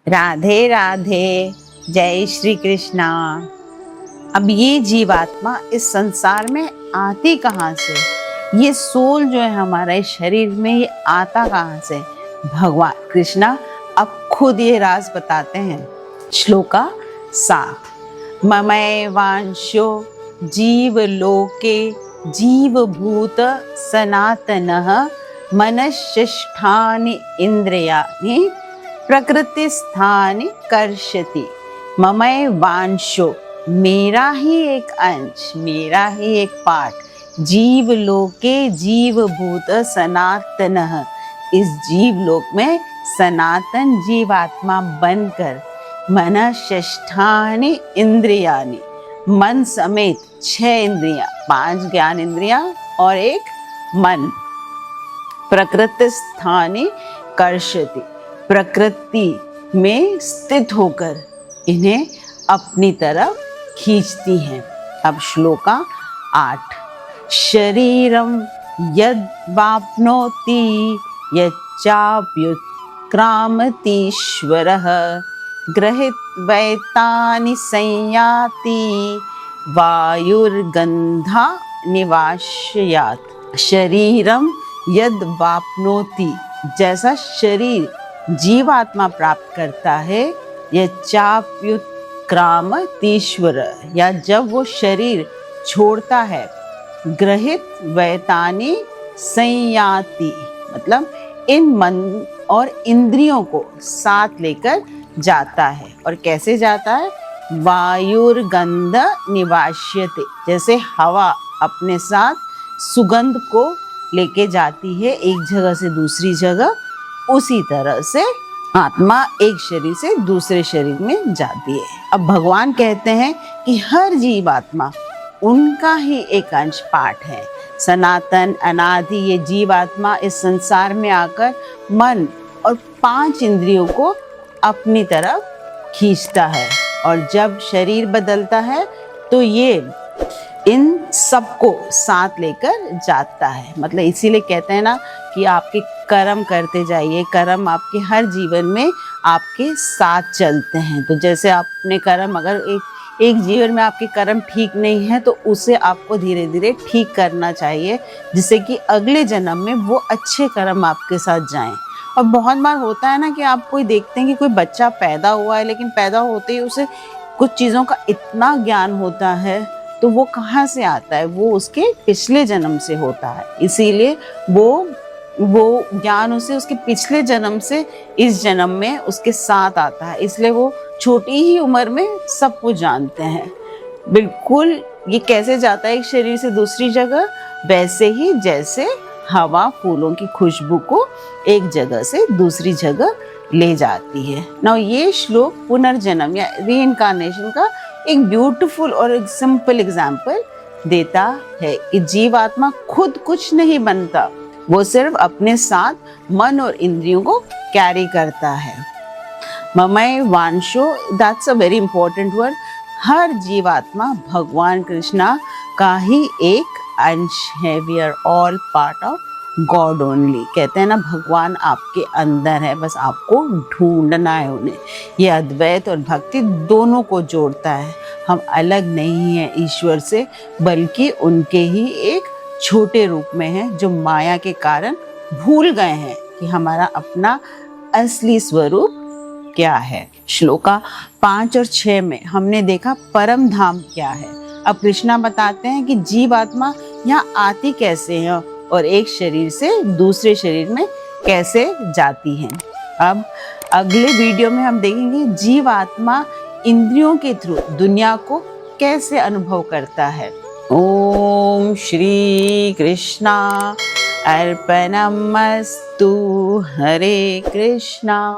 राधे राधे, जय श्री कृष्णा। अब ये जीवात्मा इस संसार में आती कहाँ से? ये सोल जो है हमारे शरीर में, ये आता कहाँ से? भगवान कृष्णा अब खुद ये राज बताते हैं। श्लोका 7। ममैवांशो जीवलोके जीवभूत सनातनः मनश्चेष्टानि इंद्रियाणि प्रकृतिस्थानि कर्षति। ममैवांशो, मेरा ही एक अंश, मेरा ही एक पार्ट। जीवलोके जीवभूत सनातनः, इस जीवलोक में सनातन जीवात्मा बनकर मनश्चेष्टानि इंद्रियाणि, मन समेत 6 इंद्रियां, 5 ज्ञान इंद्रियां और एक मन, प्रकृतिस्थानि कर्षति, प्रकृति में स्थित होकर इन्हें अपनी तरफ खींचती हैं। अब श्लोका 8। शरीरम यद वाप्नोति यच्चाप्युत्क्रामतीश्वरः गृहीत्वैतानि संयाति वायुर्गन्धा निवास्यात्। शरीरम यद वाप्नोति, जैसा शरीर जीवात्मा प्राप्त करता है, यच्चाप्युत्क्रामतीश्वर, या जब वो शरीर छोड़ता है, गृहीत वैतानि संयाति, मतलब इन मन और इंद्रियों को साथ लेकर जाता है। और कैसे जाता है? वायुर्गंध निवास्यते, जैसे हवा अपने साथ सुगंध को लेके जाती है एक जगह से दूसरी जगह, उसी तरह से आत्मा एक शरीर से दूसरे शरीर में जाती है। अब भगवान कहते हैं कि हर जीवात्मा उनका ही एक अंश पार्ट है। सनातन अनादि ये जीवात्मा इस संसार में आकर मन और 5 इंद्रियों को अपनी तरफ खींचता है, और जब शरीर बदलता है तो ये इन सबको साथ लेकर जाता है। मतलब इसीलिए कहते हैं ना कि आपके कर्म करते जाइए, कर्म आपके हर जीवन में आपके साथ चलते हैं। तो जैसे आपने कर्म, अगर एक जीवन में आपके कर्म ठीक नहीं है तो उसे आपको धीरे धीरे ठीक करना चाहिए, जिससे कि अगले जन्म में वो अच्छे कर्म आपके साथ जाएं। और बहुत बार होता है ना कि आप कोई देखते हैं कि कोई बच्चा पैदा हुआ है, लेकिन पैदा होते ही उसे कुछ चीज़ों का इतना ज्ञान होता है, तो वो कहाँ से आता है? वो उसके पिछले जन्म से होता है। इसीलिए वो ज्ञान उसे उसके पिछले जन्म से इस जन्म में उसके साथ आता है। इसलिए वो छोटी ही उम्र में सब कुछ जानते हैं। बिल्कुल ये कैसे जाता है एक शरीर से दूसरी जगह? वैसे ही जैसे हवा फूलों की खुशबू को एक जगह से दूसरी जगह ले जाती है। नाउ ये श्लोक पुनर्जन्म या रीइंकार्नेशन का एक ब्यूटीफुल और एक सिंपल एग्जाम्पल देता है कि जीवात्मा खुद कुछ नहीं बनता, वो सिर्फ अपने साथ मन और इंद्रियों को कैरी करता है। ममई वांशो, that's a very important word. हर जीवात्मा भगवान कृष्णा का ही एक अंश है। We are all part of God only. कहते हैं ना, भगवान आपके अंदर है, बस आपको ढूंढना है उन्हें। ये अद्वैत और भक्ति दोनों को जोड़ता है। हम अलग नहीं हैं ईश्वर से, बल्कि उनके ही एक छोटे रूप में हैं, जो माया के कारण भूल गए हैं कि हमारा अपना असली स्वरूप क्या है। श्लोका 5 और 6 में हमने देखा परम धाम क्या है। अब कृष्णा बताते हैं कि जीवात्मा यहाँ आती कैसे है और एक शरीर से दूसरे शरीर में कैसे जाती हैं। अब अगले वीडियो में हम देखेंगे जीवात्मा इंद्रियों के थ्रू दुनिया को कैसे अनुभव करता है। ओम श्री कृष्णा अर्पणमस्तु। हरे कृष्णा।